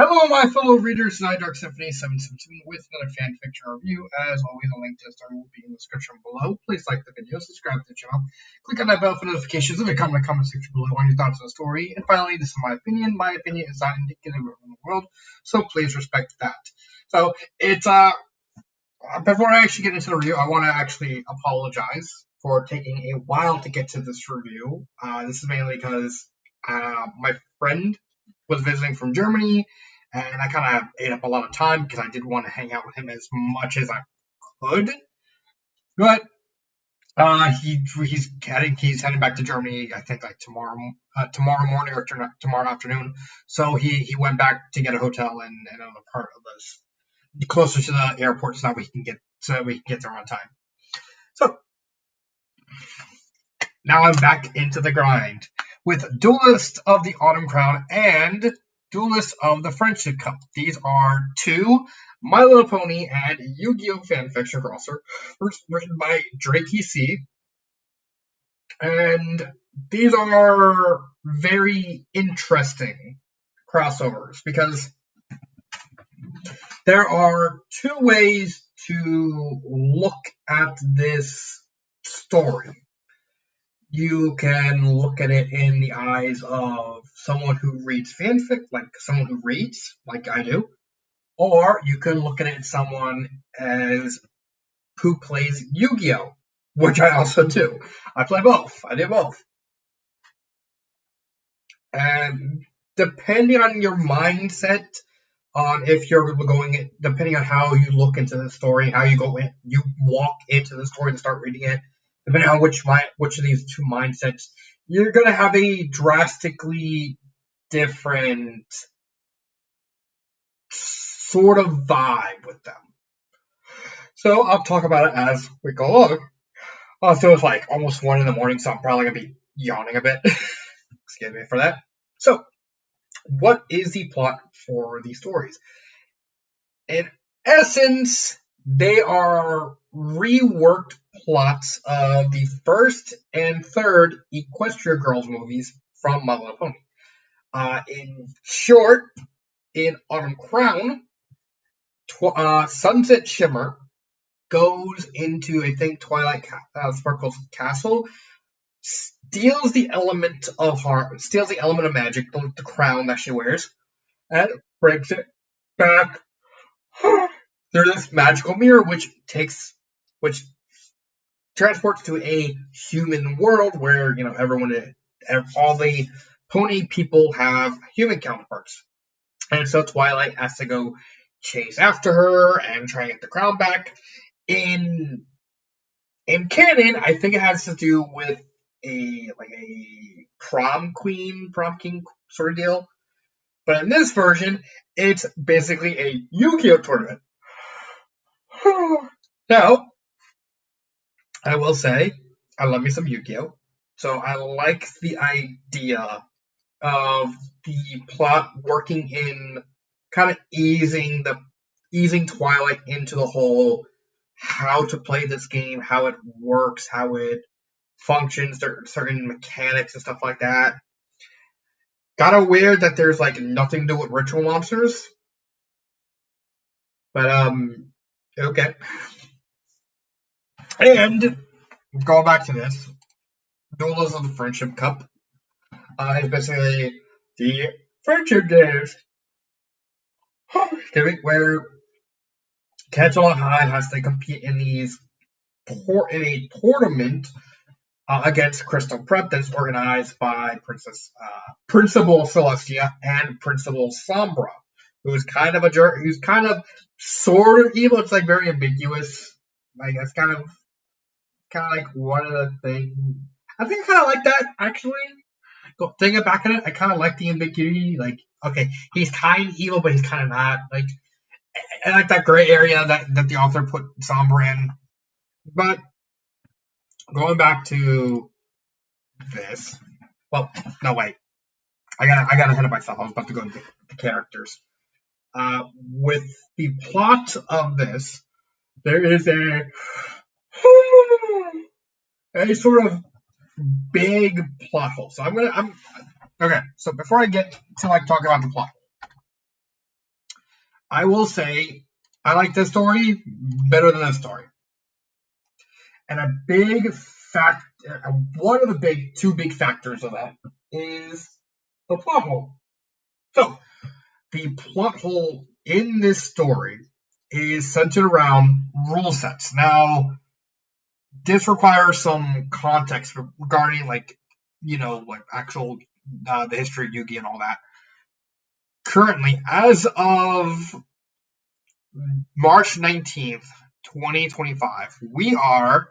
Hello, my fellow readers. Tonight, Dark Symphony 777 with another fanfiction review. As always, a link to the story will be in the description below. Please like the video, subscribe to the channel, click on that bell for notifications, and comment in the comment section below on your thoughts on the story. And finally, this is my opinion. My opinion is not indicative of the world, so please respect that. So, it's before I actually get into the review, I want to actually apologize for taking a while to get to this review. This is mainly because my friend was visiting from Germany, and I kind of ate up a lot of time because I did want to hang out with him as much as I could. But he's heading back to Germany. I think like tomorrow morning or tomorrow afternoon. So he went back to get a hotel in another part of this closer to the airport, so that we can get there on time. So now I'm back into the grind with Duelists of the Autumn Crown and Duelists of the Friendship Cup. These are two My Little Pony and Yu-Gi-Oh! Fanfiction crossovers written by Drake EC. And these are very interesting crossovers because there are two ways to look at this story. You can look at it in the eyes of someone who reads fanfic, like someone who reads, like I do, or you can look at it as someone who plays Yu-Gi-Oh!, which I also do. I play both. I do both. And depending on your mindset, on if you're going, depending on how you look into the story, how you walk into the story to start reading it, depending on which of these two mindsets, you're going to have a drastically different sort of vibe with them. So I'll talk about it as we go along. So it's like almost 1 a.m, so I'm probably going to be yawning a bit. Excuse me for that. So, what is the plot for these stories? In essence, they are reworked plots of the first and third Equestria Girls movies from My Little Pony. In short, in Autumn Crown, Sunset Shimmer goes into, I think, Twilight Sparkle's castle, steals the element of magic, the crown that she wears, and brings it back through this magical mirror, which transports to a human world where all the pony people have human counterparts, and so Twilight has to go chase after her and try and get the crown back. In canon, I think it has to do with a prom king sort of deal. But in this version, it's basically a Yu-Gi-Oh! Tournament. Now, I will say, I love me some Yu-Gi-Oh! So I like the idea of the plot working in kind of easing Twilight into the whole how to play this game, how it works, how it functions, certain mechanics and stuff like that. Kind of weird that there's nothing to do with ritual monsters, but okay. And going back to this, Duelists of the Friendship Cup is basically the friendship games where Catch All High has to compete in a tournament against Crystal Prep that's organized by Principal Celestia and Principal Sombra, who's kind of a jerk, who's kind of sort of evil. It's very ambiguous. That's kind of one of the things. I think I kind of like that, actually. Thinking back on it, I kind of like the ambiguity. Okay, he's kind of evil, but he's kind of not. I like that gray area that the author put Sombra in. But going back to this, well, no wait, I got ahead of myself. I was about to go into the characters. With the plot of this, there is a sort of big plot hole. So okay. So before I get to talk about the plot, I will say I like this story better than this story. And a big fact, one of the two big factors of that is the plot hole. So, the plot hole in this story is centered around rule sets. Now, this requires some context regarding, like, actual the history of Yugi and all that. Currently, as of March 19th, 2025, we are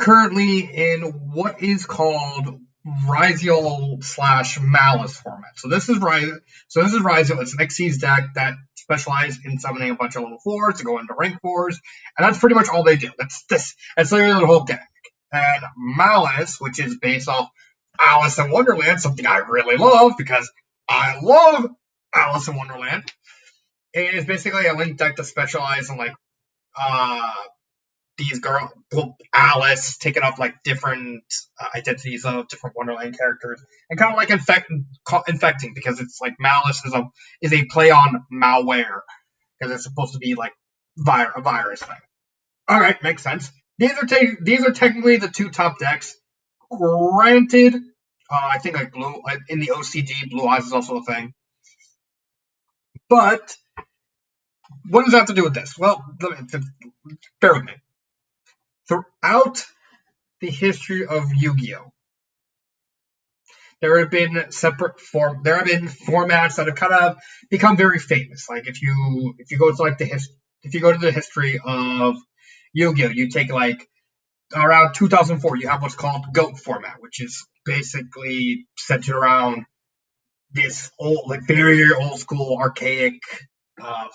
currently in what is called Yugioh / Malice format. So this is Yugioh. It's an Xyz deck that specializes in summoning a bunch of level 4s to go into rank 4s, and that's pretty much all they do. That's literally the whole deck. And Malice, which is based off Alice in Wonderland, something I really love because I love Alice in Wonderland. It is basically a link deck that specializes in these Alice taking up like different identities of different Wonderland characters, and kind of like infecting, because it's like Malice is a play on malware, because it's supposed to be like a virus thing. All right, makes sense. These are technically the two top decks. Granted, I think like blue in the OCG, Blue Eyes is also a thing. But what does that have to do with this? Well, bear with me. Throughout the history of Yu-Gi-Oh, there have been formats that have kind of become very famous. Like if you go to like the history of Yu-Gi-Oh, you take like around 2004, you have what's called GOAT format, which is basically centered around this old, like very old school, archaic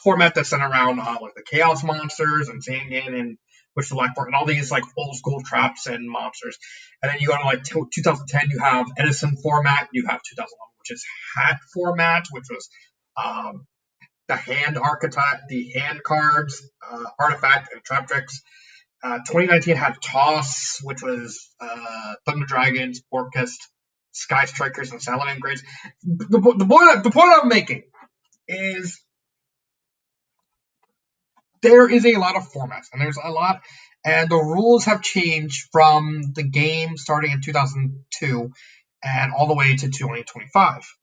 format that's centered around like the Chaos monsters and Zangan and Witch of the Black Fork and all these like old school traps and monsters. And then you go to like 2010, you have Edison format. You have 2011, which is Hat format, which was the hand archetype, the hand cards, artifact, and trap tricks. 2019 had Toss, which was Thunder Dragons, Orcust, Sky Strikers, and Salamangreats. The point I'm making is there is a lot of formats, and the rules have changed from the game starting in 2002 and all the way to 2025.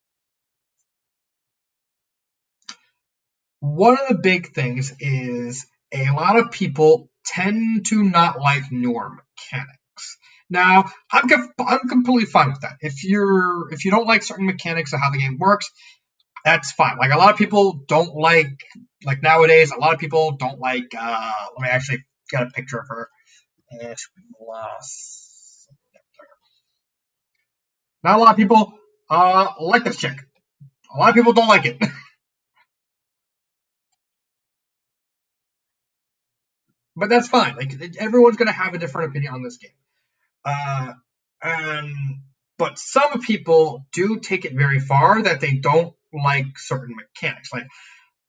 One of the big things is a lot of people tend to not like newer mechanics. Now, I'm completely fine with that. If you don't like certain mechanics of how the game works, that's fine. Like a lot of people don't like nowadays. A lot of people don't like. Let me actually get a picture of her. Not a lot of people like this chick. A lot of people don't like it. But that's fine. Like everyone's gonna have a different opinion on this game. Uh, and but some people do take it very far that they don't like certain mechanics. Like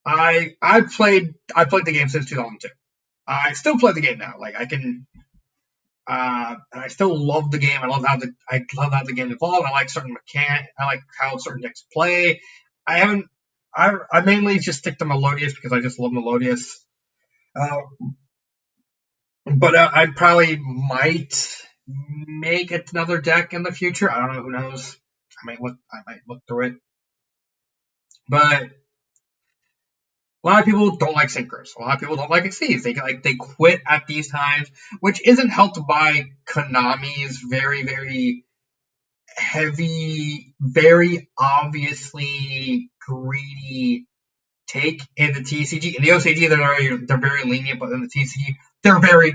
I played the game since 2002. I still play the game now. Like I can, and I still love the game. I love how the game evolved. I like certain mechanics. I like how certain decks play. I haven't. I mainly just stick to Melodious because I just love Melodious. Uh, but I probably might make another deck in the future. I don't know. Who knows? I might look through it. But a lot of people don't like Synchros. A lot of people don't like Xyz. They quit at these times, which isn't helped by Konami's very very heavy, very obviously greedy take in the TCG. In the OCG, they're very lenient, but in the TCG, they're very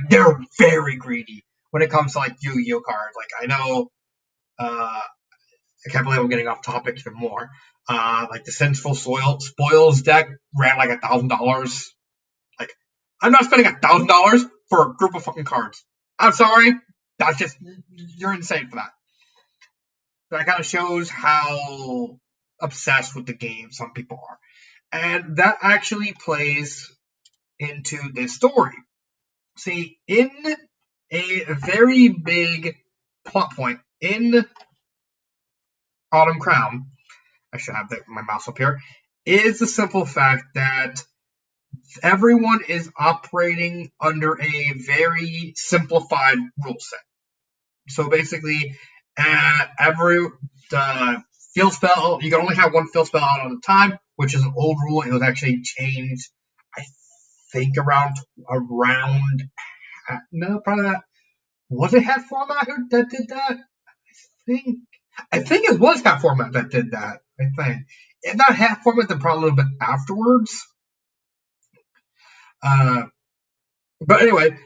greedy when it comes to like Yu-Gi-Oh cards. Like I know, I can't believe I'm getting off topic even more. Like the Sensible Spoils deck ran like $1,000. Like I'm not spending $1,000 for a group of fucking cards. I'm sorry, that's just you're insane for that. That kind of shows how obsessed with the game some people are. And that actually plays into this story. See, in a very big plot point in Autumn Crown, I should have my mouse up here. is the simple fact that everyone is operating under a very simplified rule set. So basically, every field spell, you can only have one field spell out at a time, which is an old rule. It was actually changed, I think, around no, probably not. Was it Hat Format that did that? think I think it was Hat Format that did that. I think if not Hat Format, then probably a little bit afterwards. Uh, but anyway,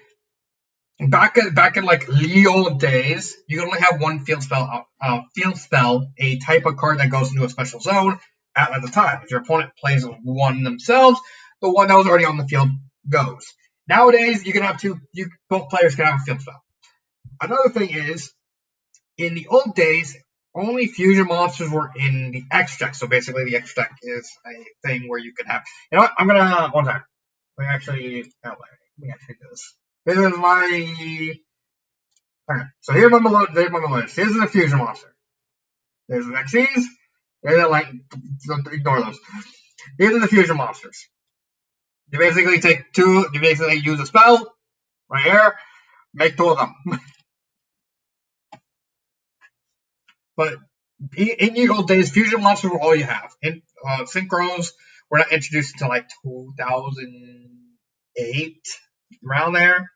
back in like the old days, you can only have one field spell, a type of card that goes into a special zone at the time. If your opponent plays one themselves, the one that was already on the field goes. Nowadays, you can have two. Both players can have a field spell. Another thing is, in the old days, only fusion monsters were in the X deck. So basically, the X deck is a thing where you can have. You know what? I'm gonna one time. Let me actually do this. This is my. Okay, so here's my list. Here's the fusion monster. There's the Xyz. There's the like. Ignore those. These are the fusion monsters. You basically take two. You basically use a spell right here. Make two of them. But in the old days, fusion monsters were all you have. In synchros were not introduced until like 2008, around there.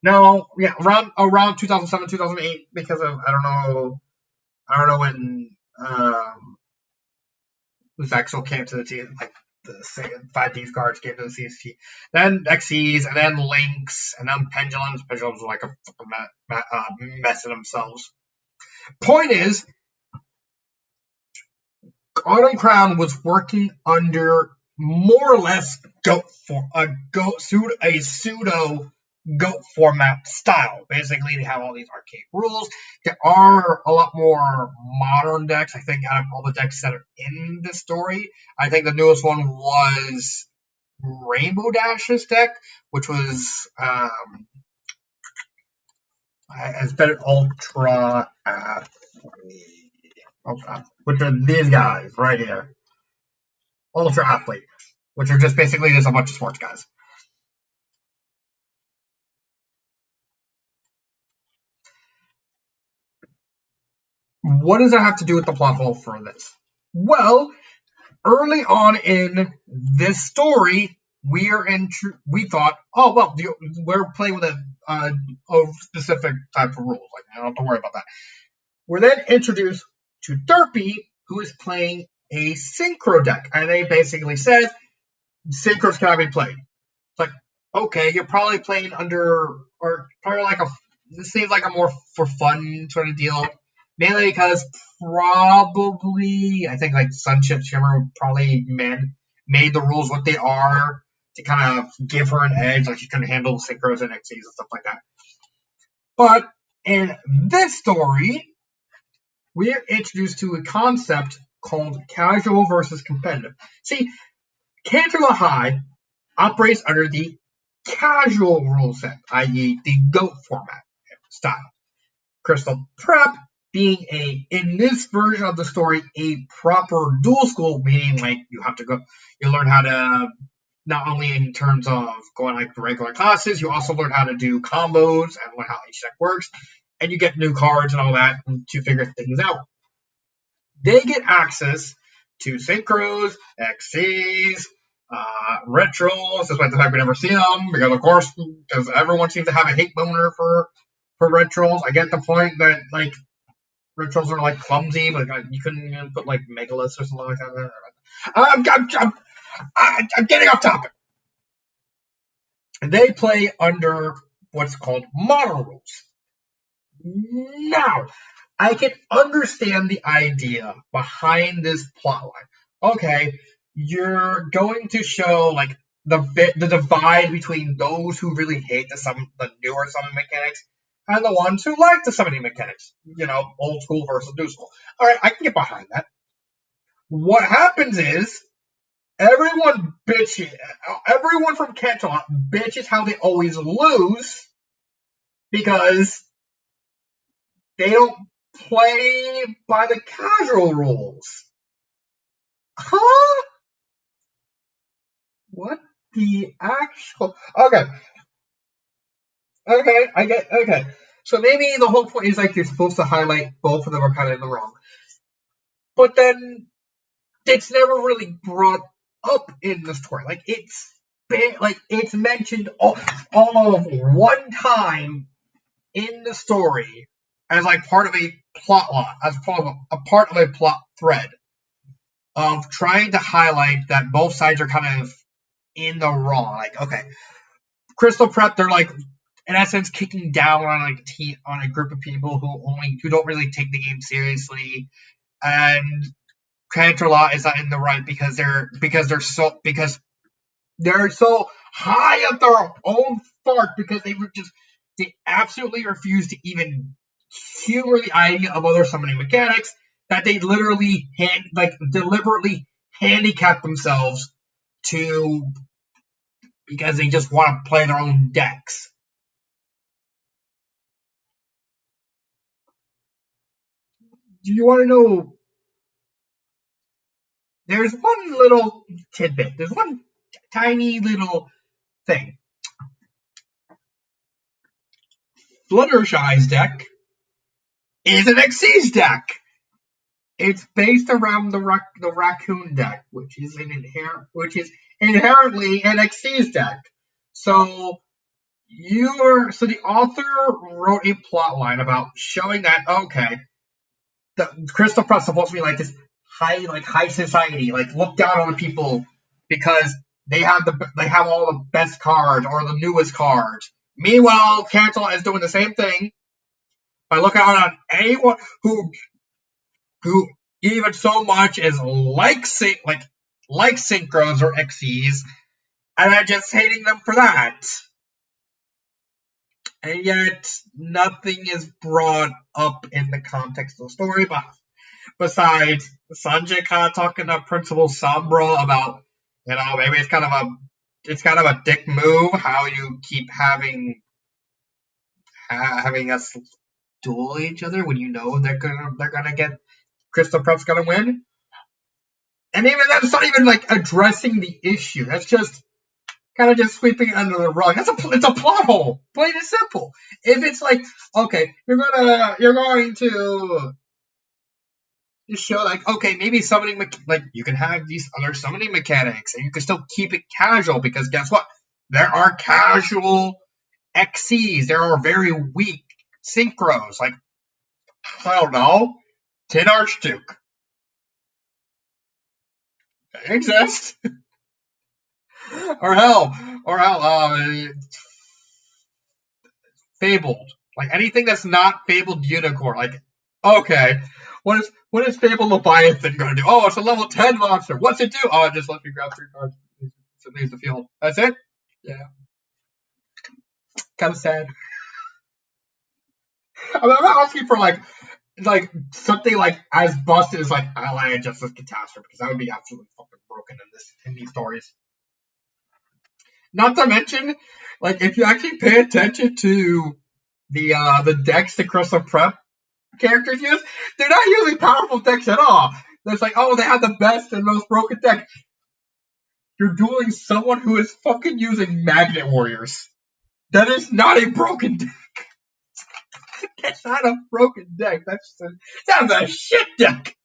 No, yeah, around 2007, 2008, because of I don't know when Vexel came to the team, like the 5D cards came to the CST. Then Xyz, and then Lynx, and then Pendulums. Pendulums were like a mess in themselves. Point is, Autumn Crown was working under more or less pseudo goat format style. Basically, they have all these arcade rules. There are a lot more modern decks. I think out of all the decks that are in the story, I think the newest one was Rainbow Dash's deck, which was as better Ultra. Which are these guys right here. Ultra Athlete, which are just basically just a bunch of sports guys. What does that have to do with the plot hole for this? Well, early on in this story, we thought, oh well, we're playing with a specific type of rules. Like, I don't have to worry about that. We're then introduced to Derpy, who is playing a synchro deck, and they basically said synchros cannot be played. It's like, okay, you're probably playing under, or probably like this seems like a more for fun sort of deal. Mainly because probably, I think like Sunship Shimmer probably made the rules what they are to kind of give her an edge, like she can handle synchros and Xyz and stuff like that. But in this story, we are introduced to a concept called casual versus competitive. See, Canter High operates under the casual rule set, i.e., the GOAT format style. Crystal Prep being in this version of the story, a proper dual school, meaning like you learn how to, not only in terms of going like the regular classes, you also learn how to do combos and learn how each deck works, and you get new cards and all that to figure things out. They get access to synchros, XCs, retros, despite the fact we never see them, because of course, because everyone seems to have a hate boner for retros. I get the point that like retros are like clumsy, but you couldn't even put like megaliths or something like that. I'm getting off topic. They play under what's called modern rules. Now, I can understand the idea behind this plotline. Okay, you're going to show like the divide between those who really hate the newer summon mechanics and the ones who like the summoning mechanics. You know, old school versus new school. All right, I can get behind that. What happens is everyone bitches. Everyone from Canton bitches how they always lose because they don't play by the casual rules. Huh? the actual okay. So maybe the whole point is like you're supposed to highlight both of them are kind of in the wrong, but then it's never really brought up in the story. Like it's mentioned all of one time in the story as like part of a plot line, as part of a plot thread of trying to highlight that both sides are kind of in the wrong. Like, okay, Crystal Prep, they're like in essence kicking down on like on a group of people who don't really take the game seriously, and Canterlot is not in the right because they're so high up their own fart because they absolutely refuse to even humor the idea of other summoning mechanics that they literally deliberately handicap themselves to because they just want to play their own decks. Do you want to know? There's one little tidbit. There's one tiny little thing. Fluttershy's deck is an Xyz deck. It's based around the raccoon deck, which is inherently an Xyz deck. So the author wrote a plot line about showing that okay, the Crystal Press is supposed to be like this high society, like look down on the people because they have all the best cards or the newest cards. Meanwhile, Cancel is doing the same thing by looking out on anyone who even so much as like synchros or Xyz, and I'm just hating them for that. And yet, nothing is brought up in the context of the story, but besides Sanjay kind of talking to Principal Sombra about, maybe it's kind of a dick move how you keep having us duel each other when you know they're gonna get Crystal Prep's gonna win. And even that's not even like addressing the issue. That's just kind of just sweeping it under the rug. It's a plot hole, plain and simple. If it's like, okay, you're going to show like, okay, maybe summoning like you can have these other summoning mechanics, and you can still keep it casual because guess what? There are casual Xyz. There are very weak synchros. Like I don't know, Tin Archduke. They exist. or hell, Fabled. Like anything that's not Fabled Unicorn. Like, okay, what is Fabled Leviathan gonna do? Oh, it's a level 10 monster. What's it do? Oh, it just lets me grab 3 cards. It leaves the field. That's it? Yeah. Kind of sad. I'm not asking for like something like as busted as like Allied Justice Catastrophe because that would be absolutely fucking broken in these stories. Not to mention, like if you actually pay attention to the decks the Crystal Prep characters use, they're not using powerful decks at all. It's like, oh, they have the best and most broken deck. You're dueling someone who is fucking using Magnet Warriors. That is not a broken deck. That's not a broken deck. That's a shit deck.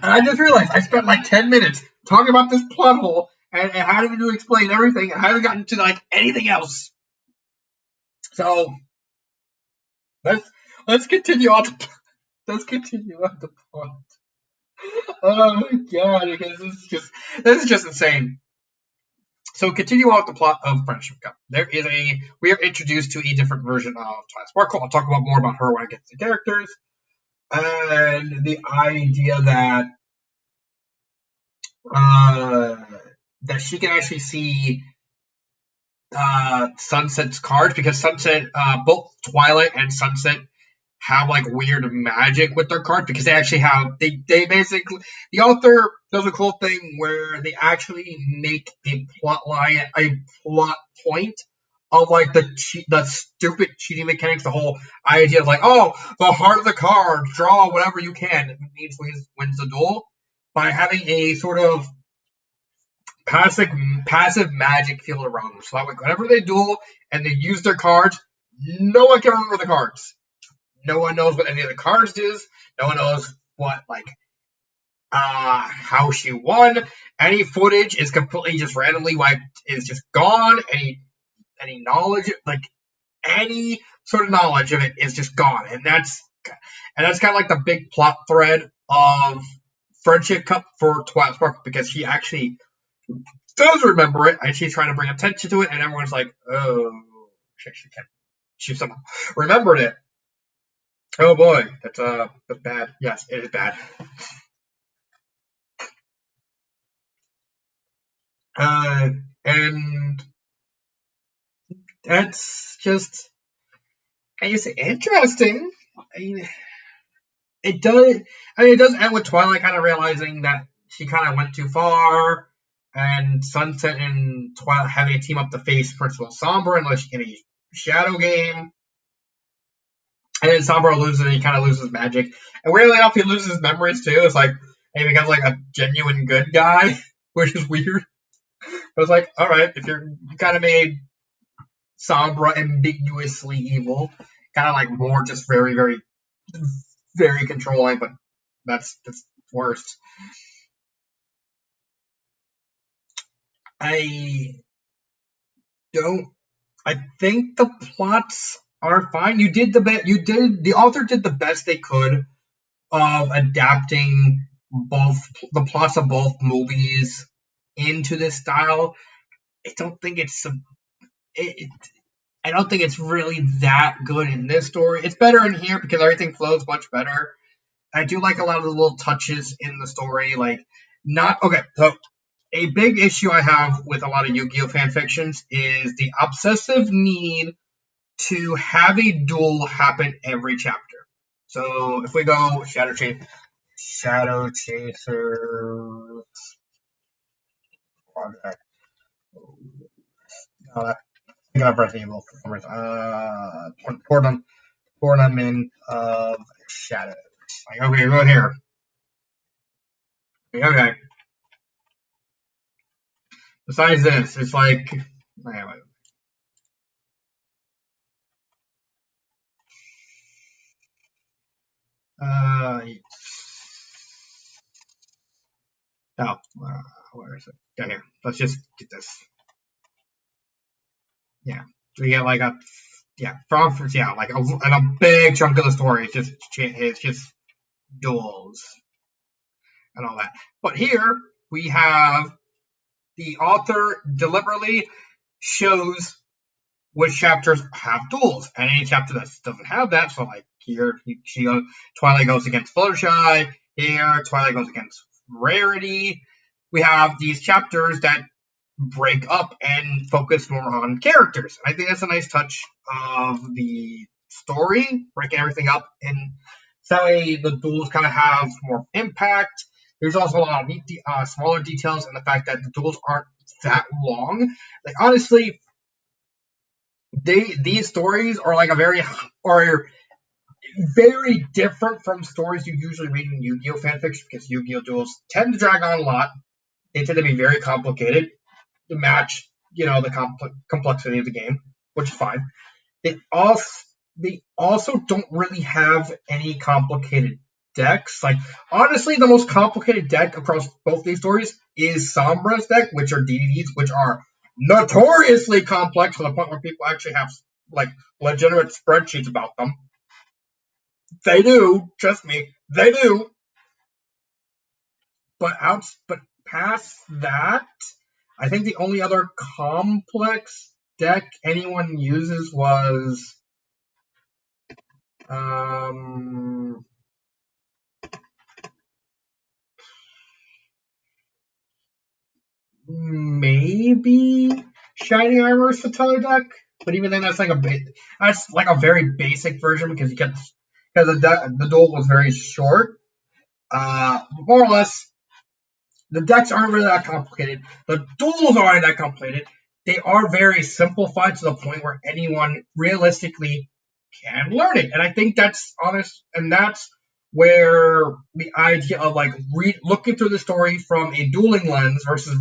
And I just realized I spent like 10 minutes talking about this plot hole and having to explain everything and I haven't gotten to like anything else. So let's continue on. Let's continue on the plot. Oh my god, because this is just insane. So continue on with the plot of Friendship Cup. We are introduced to a different version of Ty Sparkle. I'll talk about more about her when I get to the characters. And the idea that she can actually see Sunset's cards because both Twilight and Sunset have like weird magic with their cards because they basically the author does a cool thing where they actually make a plot point of like the stupid cheating mechanics, the whole idea of like, oh, the heart of the card, draw whatever you can, it means wins the duel. by having a sort of passive magic field around them. So that way, whenever they duel and they use their cards, no one can remember the cards. No one knows what any of the cards do. No one knows what how she won. Any footage is completely just randomly wiped, is just gone. Any knowledge, any sort of knowledge of it, is just gone. And that's kind of like the big plot thread of Friendship Cup for Twilight Sparkle, because she actually does remember it, and she's trying to bring attention to it, and everyone's like, oh, she somehow remembered it. Oh boy, that's bad. Yes, it is bad. And that's just, I guess, interesting. I mean, it does. I mean, it does end with Twilight kind of realizing that she kind of went too far, and Sunset and Twilight having to team up to face Principal Sombra unless in a shadow game. And then Sombra loses, and he kind of loses magic. And weirdly enough, he loses memories too. It's like he becomes like a genuine good guy, which is weird. But it's like, all right, if you kind of made Sombra ambiguously evil, kind of like more just very, very, very controlling, but that's worst. I don't. I think the plots are fine. You did the best. You did. The author did the best they could of adapting both the plots of both movies into this style. I don't think it, I don't think it's really that good in this story. It's better in here because everything flows much better. I do like a lot of the little touches in the story, like not okay. So a big issue I have with a lot of Yu-Gi-Oh fan fictions is the obsessive need to have a duel happen every chapter. So if we go Shadow Chaser Project, I got Resident Evil for some reason. Tournament of Shadows. Like, okay, go here. Okay. Besides this, it's like, anyway. Oh, where is it? Yeah, here. Let's just get this. Yeah. So we get like a, like a big chunk of the story. It's just duels and all that. But here we have the author deliberately shows which chapters have duels, and any chapter that doesn't have that. So like here, Twilight goes against Fluttershy. Here, Twilight goes against Rarity. We have these chapters that break up and focus more on characters. I think that's a nice touch of the story, breaking everything up, and so that way the duels kind of have more impact. There's also a lot of neat, smaller details, and the fact that the duels aren't that long. Like honestly, these stories are like are very different from stories you usually read in Yu-Gi-Oh fanfiction, because Yu-Gi-Oh duels tend to drag on a lot. They tend to be very complicated to match, the complexity of the game, which is fine. They also don't really have any complicated decks. Like honestly, the most complicated deck across both these stories is Sombra's deck, which are DDDs, which are notoriously complex to the point where people actually have like legitimate spreadsheets about them. They do, trust me, they do. But past that, I think the only other complex deck anyone uses was maybe Shining Armor Satella deck, but even then that's like a very basic version because the duel was very short. More or less, the decks aren't really that complicated. The duels aren't that complicated. They are very simplified to the point where anyone realistically can learn it. And I think that's honest, and that's where the idea of like looking through the story from a dueling lens versus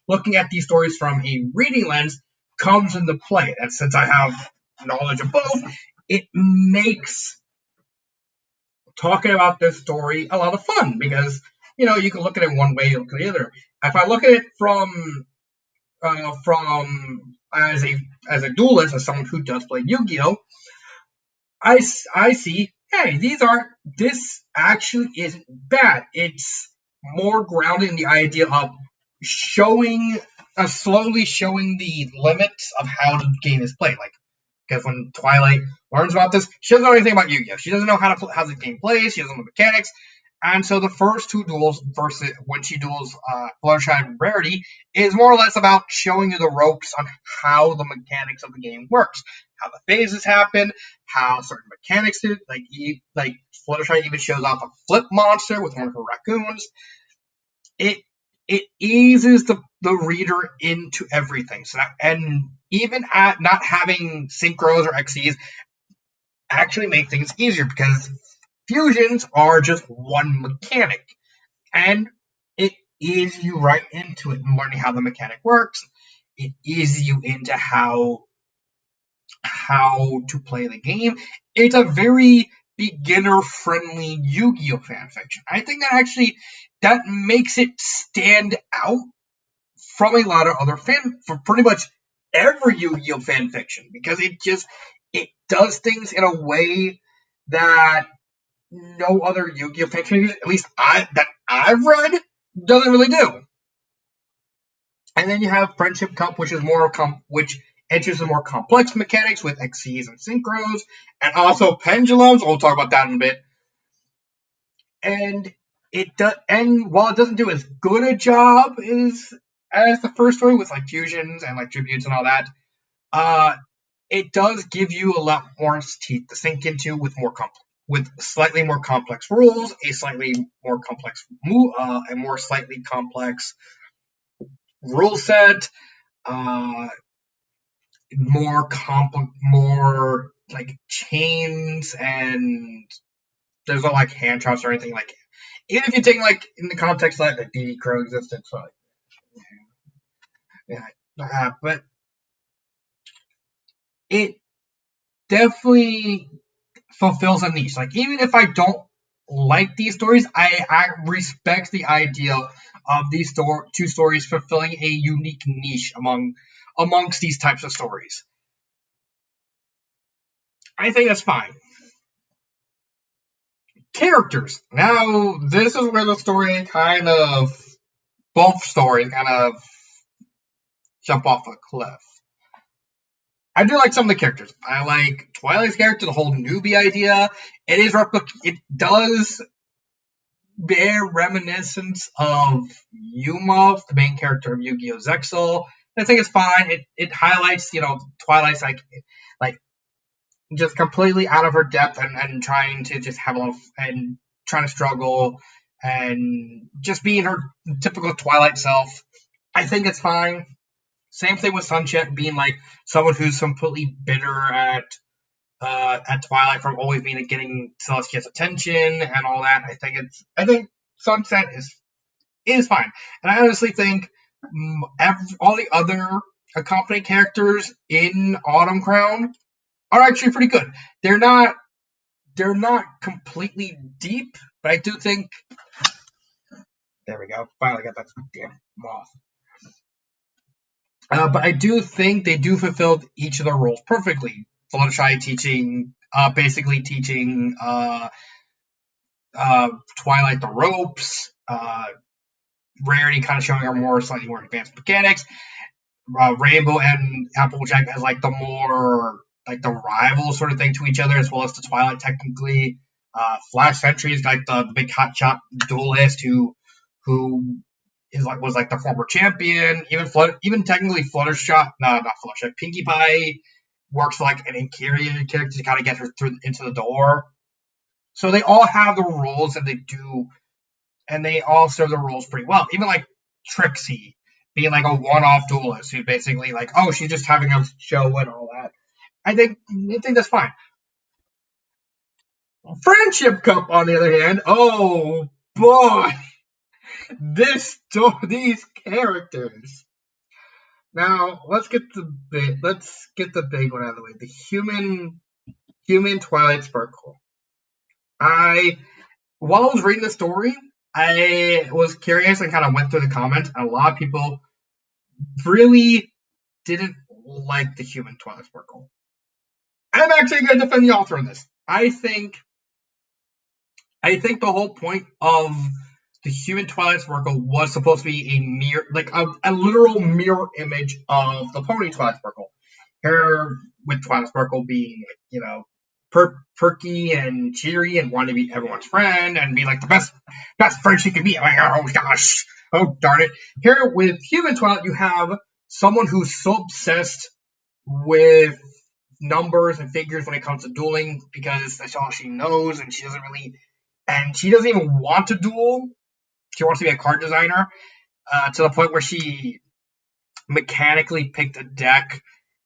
looking at these stories from a reading lens comes into play. And since I have knowledge of both, it makes talking about this story a lot of fun because you can look at it one way, you look at the other. If I look at it from as a duelist, as someone who does play Yu-Gi-Oh, I see, hey, this actually isn't bad. It's more grounded in the idea of slowly showing the limits of how the game is played. Like, because when Twilight learns about this, she doesn't know anything about Yu-Gi-Oh. She doesn't know how the game plays. She doesn't know the mechanics. And so the first two duels versus when she duels Fluttershy and Rarity is more or less about showing you the ropes on how the mechanics of the game works, how the phases happen, how certain mechanics do. Like Fluttershy even shows off a flip monster with one of her raccoons. It eases the reader into everything. So and even at not having synchros or XCs actually make things easier because fusions are just one mechanic, and it eases you right into it and learning how the mechanic works. It eases you into how to play the game. It's a very beginner-friendly Yu-Gi-Oh fanfiction. I think that makes it stand out from a lot of other for pretty much every Yu-Gi-Oh fanfiction because it does things in a way that no other Yu-Gi-Oh fanfiction, at least I've read, doesn't really do. And then you have Friendship Cup, which enters the more complex mechanics with XCs and synchros, and also pendulums. We'll talk about that in a bit. And while it doesn't do as good a job as the first story with like fusions and like tributes and all that, it does give you a lot more teeth to sink into with slightly more complex rules, a slightly more complex slightly complex rule set, more like chains, and there's no like hand traps or anything like. Even if you take like in the context like the DD Crow existence, so but it definitely fulfills a niche. Like even if I don't like these stories, I respect the idea of these two stories fulfilling a unique niche amongst these types of stories. I think that's fine. Characters. Now this is where both stories kind of jump off a cliff. I do like some of the characters. I like Twilight's character, the whole newbie idea. It does bear reminiscence of Yugioh, the main character of Yu-Gi-Oh! Zexal. I think it's fine. It highlights, Twilight's like just completely out of her depth and trying to just have a lot of, and trying to struggle and just being her typical Twilight self. I think it's fine. Same thing with Sunset being like someone who's completely bitter at Twilight from always getting Celestia's attention and all that. I think Sunset is fine, and I honestly think all the other accompanying characters in Autumn Crown are actually pretty good. They're not completely deep, but I do think. There we go. Finally got that damn moth. But I do think they do fulfill each of their roles perfectly. Fluttershy basically teaching Twilight the ropes. Rarity kind of showing her slightly more advanced mechanics. Rainbow and Applejack as like the more like the rival sort of thing to each other, as well as the Twilight technically. Flash Sentry is like the big hotshot duelist who was like the former champion. Even technically Fluttershy, no, not Fluttershy, Pinkie Pie works like an inferior character to kind of get her into the door. So they all have the roles that they do, and they all serve the roles pretty well. Even like Trixie being like a one-off duelist who's basically like, oh, she's just having a show and all that. I think that's fine. Friendship Cup, on the other hand, boy, these characters. Now let's get the big one out of the way. The human Twilight Sparkle. While I was reading the story, I was curious and kind of went through the comments. And a lot of people really didn't like the human Twilight Sparkle. I'm actually going to defend the author on this. I think the whole point of the human Twilight Sparkle was supposed to be a mirror, like a literal mirror image of the pony Twilight Sparkle. Her with Twilight Sparkle being, perky and cheery and wanting to be everyone's friend and be like the best friend she could be. Like, oh gosh, oh darn it. Here with human Twilight, you have someone who's so obsessed with numbers and figures when it comes to dueling because that's all she knows, and she doesn't even want to duel. She wants to be a card designer, to the point where she mechanically picked a deck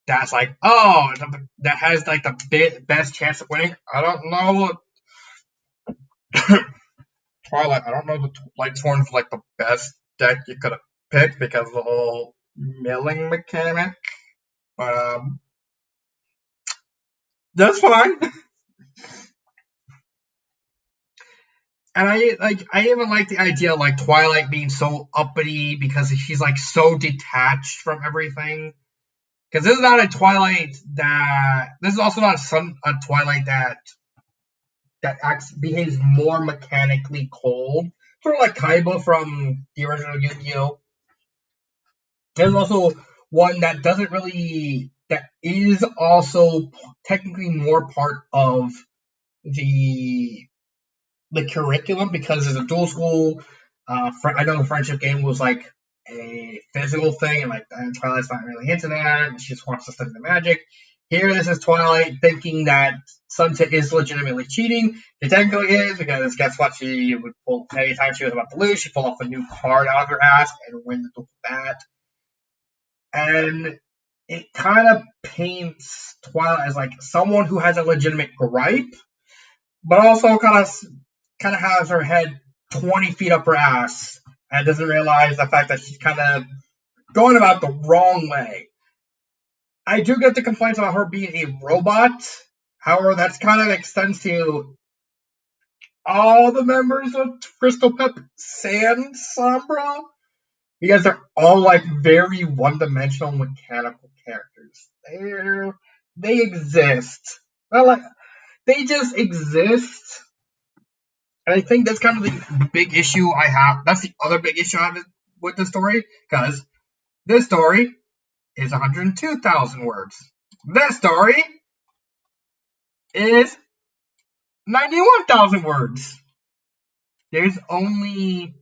that's like, that has like the best chance of winning. I don't know Twilight. I don't know the Light Sworn's like the best deck you could have picked because of the whole milling mechanic. But that's fine. And I even like the idea of like Twilight being so uppity because she's like so detached from everything. Because this is not a Twilight this is also not a Twilight that behaves more mechanically cold, sort of like Kaiba from the original Yugioh. There's also one that is also technically more part of the curriculum because it's a dual school. I know the friendship game was like a physical thing, and Twilight's not really into that. And she just wants to study the magic. Here, this is Twilight thinking that Sunset is legitimately cheating. It technically is because guess what? She would pull anytime she was about to lose, she pull off a new card out of her ass and win the duel with that. And it kind of paints Twilight as like someone who has a legitimate gripe, but also kind of has her head 20 feet up her ass and doesn't realize the fact that she's kind of going about the wrong way. I do get the complaints about her being a robot. However, that's kind of extends to all the members of Crystal Pep Sand Sombra because they're all like very one-dimensional mechanical characters. They exist. They just exist. And I think that's kind of the big issue I have. That's the other big issue I have with the story, because this story is 102,000 words. This story is 91,000 words. There's only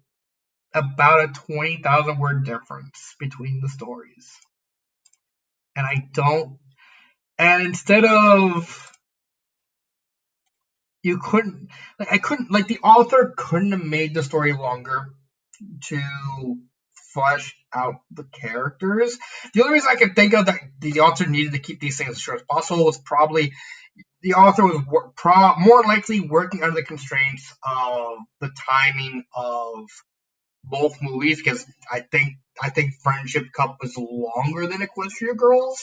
about a 20,000 word difference between the stories. And instead of, the author couldn't have made the story longer to flesh out the characters. The only reason I could think of that the author needed to keep these things as short as possible was probably the author was more likely working under the constraints of the timing of both movies, because I think Friendship Cup was longer than Equestria Girls.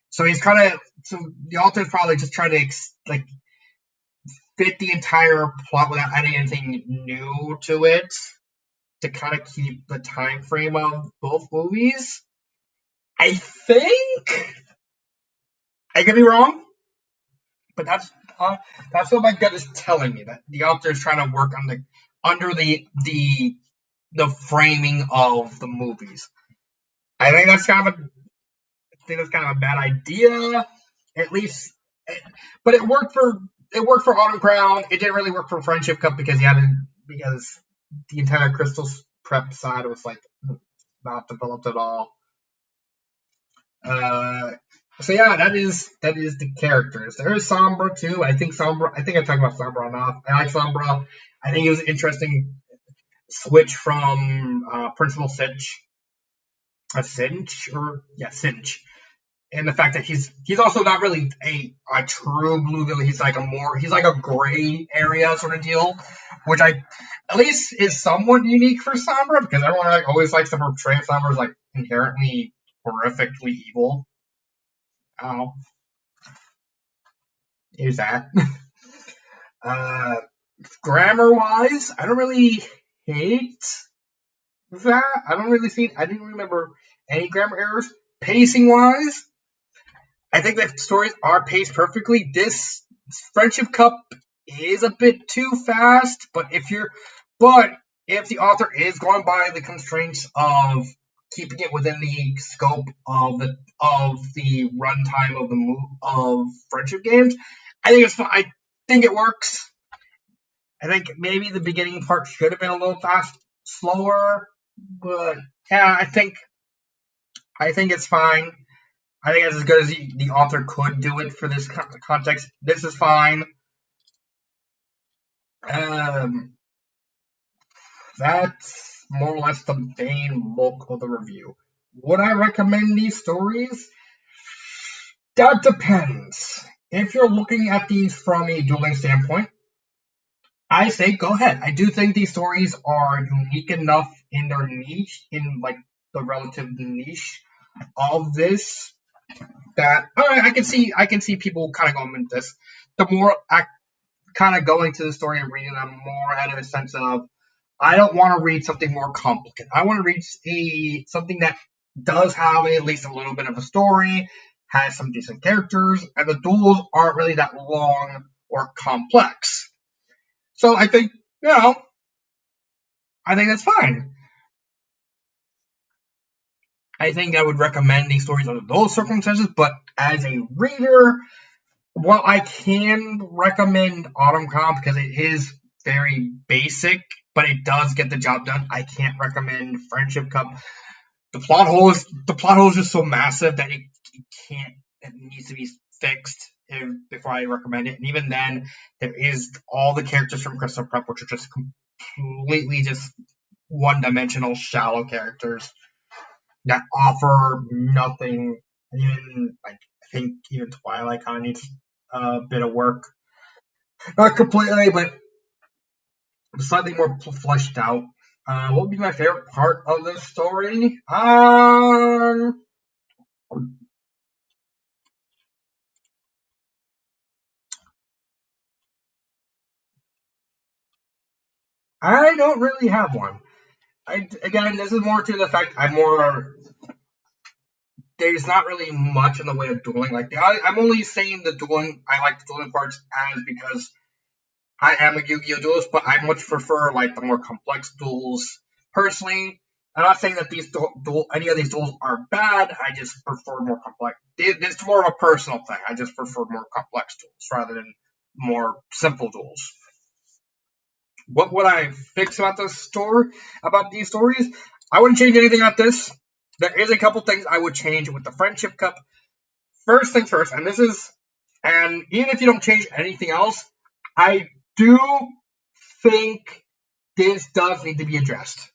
So the author is probably just trying to fit the entire plot without adding anything new to it, to kind of keep the time frame of both movies. I think I could be wrong, but that's what my gut is telling me, that the author is trying to work under the framing of the movies. I think that's kind of a bad idea, at least. But it worked for Autumn Crown. It didn't really work for Friendship Cup because the entire Crystal Prep side was not developed at all. So yeah, that is the characters. There is Sombra too. I think I talked about Sombra enough. I like Sombra. I think it was an interesting switch from Principal Cinch. Cinch. and the fact that he's also not really a true blue villain. He's like a gray area sort of deal, which at least is somewhat unique for Sombra because everyone like always likes to portray Sombra as like inherently horrifically evil. Oh, here's that. Grammar wise, I don't really hate that. I didn't remember any grammar errors. Pacing wise, I think the stories are paced perfectly. This Friendship Cup is a bit too fast, but if the author is going by the constraints of keeping it within the scope of the runtime of friendship games, I think it's fine. I think it works. I think maybe the beginning part should have been a little slower, but yeah, I think it's fine. I think it's as good as the author could do it for this context. This is fine. Um, that's more or less the main bulk of the review. Would I recommend these stories? That depends. If you're looking at these from a dueling standpoint, I say go ahead. I do think these stories are unique enough in their niche, in like the relative niche of this, that I can see people kind of going into this. The more I kind of go into the story and reading them more out of a sense of I don't want to read something more complicated. I want to read something that does have at least a little bit of a story, has some decent characters, and the duels aren't really that long or complex. So I think I think that's fine. I think I would recommend these stories under those circumstances, but as a reader, well, I can recommend Autumn Calm because it is very basic, but it does get the job done. I can't recommend Friendship Cup. The plot hole is just so massive that it needs to be fixed before I recommend it. And even then, there is all the characters from Crystal Prep, which are just completely just one-dimensional, shallow characters that offer nothing. Even like I think even Twilight kind of needs a bit of work. Not completely, but slightly more fleshed out. What would be my favorite part of this story? I don't really have one. Again, this is more to the fact I'm more. There's not really much in the way of dueling. Like I'm only saying the dueling. I like the dueling parts as because I am a Yu-Gi-Oh duelist, but I much prefer like the more complex duels. Personally, I'm not saying that any of these duels are bad. I just prefer more complex. It's more of a personal thing. I just prefer more complex duels rather than more simple duels. What would I fix about these stories? I wouldn't change anything about this. There is a couple things I would change with the Friendship Cup. First things first, and even if you don't change anything else, I do think this does need to be addressed.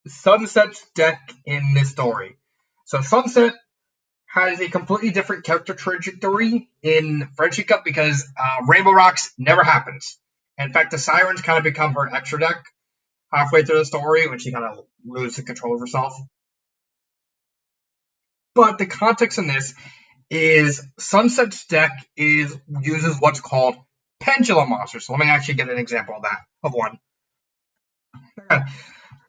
Sunset's deck in this story. So Sunset has a completely different character trajectory in Friendship Cup because Rainbow Rocks never happens. In fact, the Sirens kind of become her extra deck halfway through the story when she kind of loses control of herself. But the context in this is Sunset's deck uses what's called pendulum monsters. So let me actually get an example of one. Okay.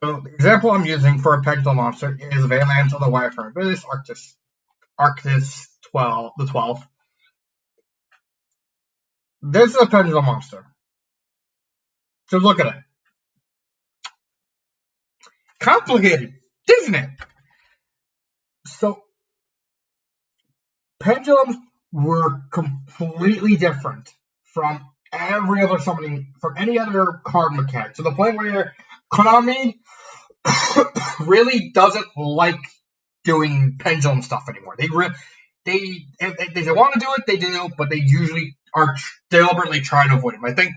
So the example I'm using for a pendulum monster is Valance of the Wyvern. This Arctis 12, the 12th. This is a pendulum monster. So look at it. Complicated, isn't it? So pendulums were completely different from from any other card mechanic, to the point where Konami really doesn't like doing pendulum stuff anymore. If they want to do it, they do, but they usually are deliberately trying to avoid them. I think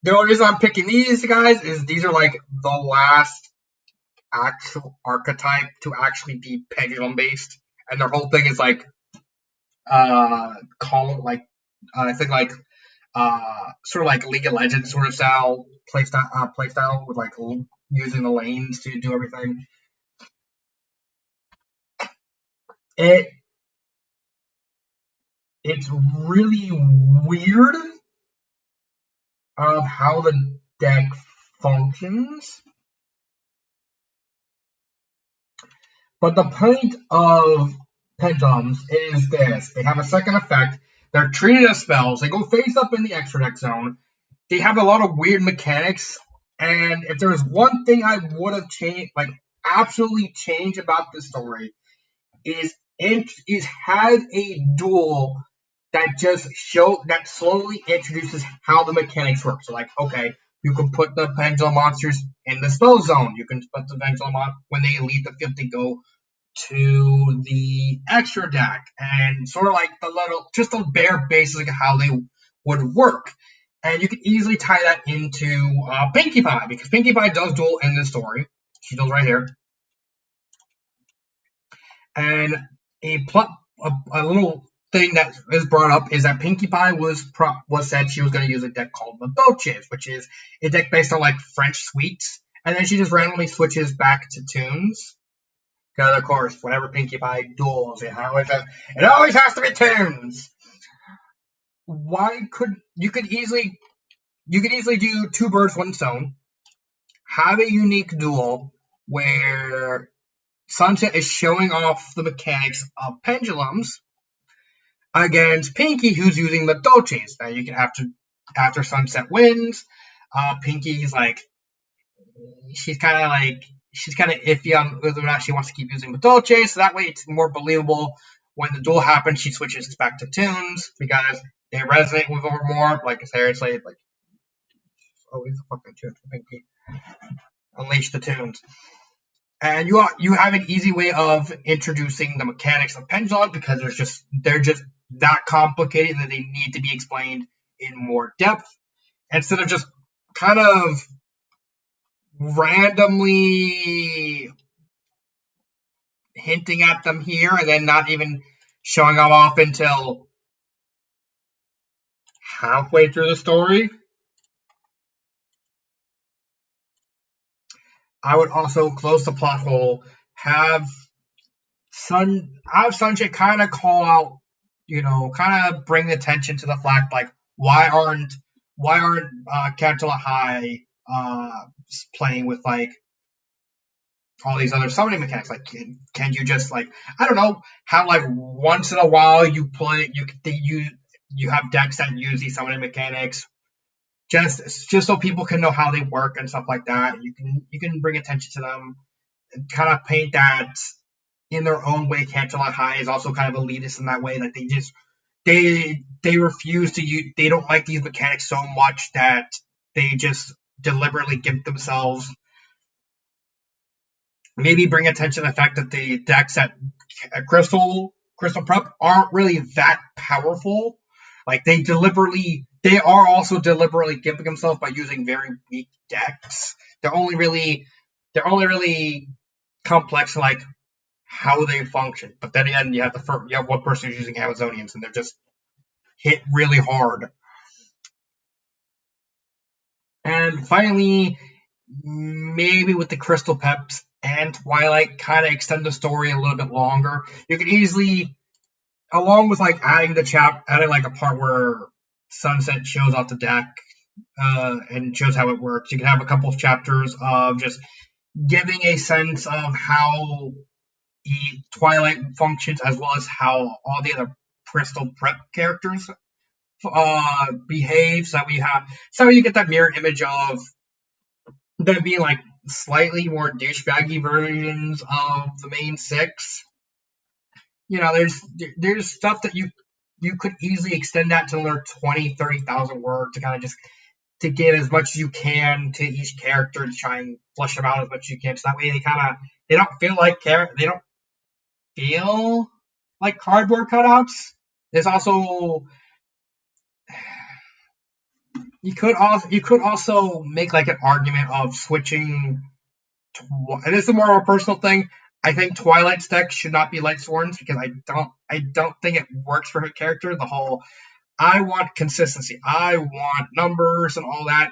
the only reason I'm picking these guys is these are like the last actual archetype to actually be pendulum based, and their whole thing is like call like I think like sort of like League of Legends sort of playstyle with like using the lanes to do everything. It it's really weird of how the deck functions. But the point of pendulums is this: they have a second effect. They're treated as spells. They go face up in the extra deck zone. They have a lot of weird mechanics. And if there's one thing I would have changed, like absolutely changed about this story, is have a duel that slowly introduces how the mechanics work. So like, okay, you can put the pendulum monsters in the spell zone. You can put the pendulum on when they leave the field, they go to the extra deck, and sort of like just the bare basics of how they would work. And you can easily tie that into Pinkie Pie, because Pinkie Pie does duel in this story. She does right here. And a little thing that is brought up is that Pinkie Pie was said she was going to use a deck called Maboches, which is a deck based on like French suites, and then she just randomly switches back to tunes. Because of course, whenever Pinkie Pie duels, it always has to be tunes. You could easily do two birds, one stone. Have a unique duel where Sunset is showing off the mechanics of pendulums against Pinkie, who's using the Dolces. Now you can after Sunset wins, Pinkie's like she's kind of iffy on whether or not she wants to keep using the Dolce, so that way it's more believable. When the duel happens, she switches back to tunes because they resonate with her more. Like seriously, like always the fucking tunes for Pinkie. Unleash the tunes. And you have an easy way of introducing the mechanics of pendulum because they're just that complicated that they need to be explained in more depth instead of just kind of randomly hinting at them here and then not even showing them off until halfway through the story. I would also close the plot hole, have Sanjay kind of call out, kind of bring attention to the fact like why aren't Cantala High playing with like all these other summoning mechanics? Like, can you just like I don't know how like once in a while you play you have decks that use these summoning mechanics just so people can know how they work and stuff like that. You can bring attention to them and kind of paint that in their own way. Cantala High is also kind of elitist in that way. Like they refuse to use. They don't like these mechanics so much that they just deliberately give themselves. Maybe bring attention to the fact that the decks at Crystal Prep aren't really that powerful. Like they are also deliberately giving themselves by using very weak decks. They're only really complex in like how they function. But then again, you have one person who's using Amazonians and they're just hit really hard. And finally, maybe with the Crystal Peps and Twilight, kind of extend the story a little bit longer. You could easily, along with like adding like a part where Sunset shows off the deck and shows how it works. You can have a couple of chapters of just giving a sense of how Twilight functions, as well as how all the other Crystal Prep characters behave. So you get that mirror image of them being like slightly more douchebaggy versions of the main six. There's stuff that you could easily extend that to another 20, 30,000 words to kind of just to give as much as you can to each character to try and flesh them out as much as you can. So that way they don't feel like cardboard cutouts. There's also you could also make like an argument of switching and this is more of a personal thing. I think Twilight's deck should not be Light Sworns because I don't think it works for her character. The whole I want consistency, I want numbers and all that.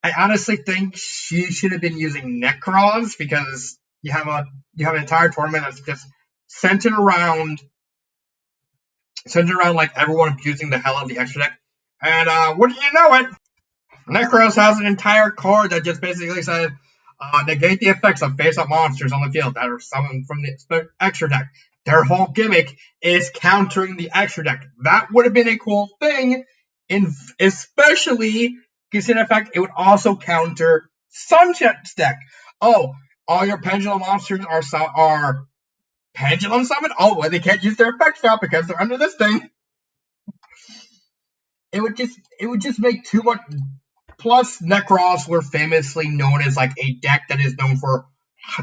I honestly think she should have been using Necros because you have an entire tournament that's just centered around like everyone abusing the hell out of the extra deck. And wouldn't you know it, Necros has an entire card that just basically says negate the effects of face-up monsters on the field that are summoned from the extra deck. Their whole gimmick is countering the extra deck. That would have been a cool thing, especially considering the fact it would also counter Sunset's deck. Oh, all your pendulum monsters are pendulum summoned? Oh, well, they can't use their effects now because they're under this thing. It would just make too much. Plus, Necros were famously known as like a deck that is known for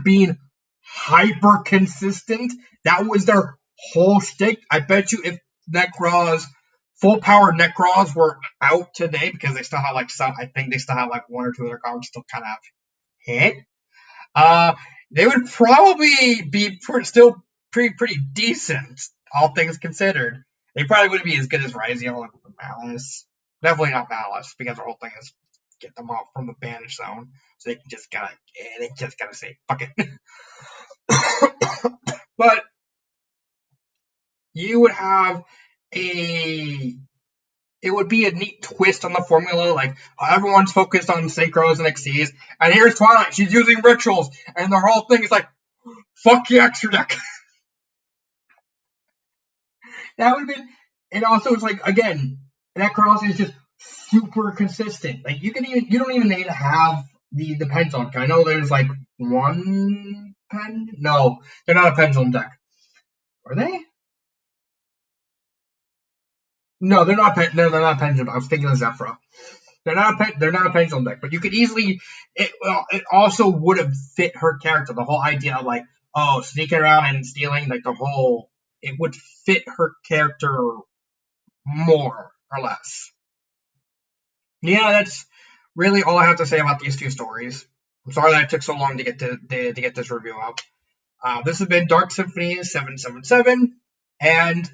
being hyper consistent. That was their whole shtick. I bet you if Necros, full power Necros were out today because they still have like some, I think they still have like one or two other cards still kind of hit. They would probably be still pretty decent, all things considered. They probably wouldn't be as good as Rizio or Malice. Definitely not Malice because the whole thing is get them off from the banish zone, so they just gotta say fuck it. But you would have it would be a neat twist on the formula. Like everyone's focused on synchros and XCs, and here's Twilight. She's using rituals, and the whole thing is like, fuck the extra deck. That would have been. And also, it's like again, Necros is just super consistent. Like you don't even need to have the pendulum. I know there's like one pen. No, they're not a pendulum deck. Are they? No, they're not. No, they're not pendulum. I was thinking of Zephyra. They're not a pendulum deck, but you could easily. It also would have fit her character. The whole idea of like, oh, sneaking around and stealing, like the whole. It would fit her character more or less. Yeah, that's really all I have to say about these two stories. I'm sorry that it took so long to get this review out. This has been Dark Symphony 777, and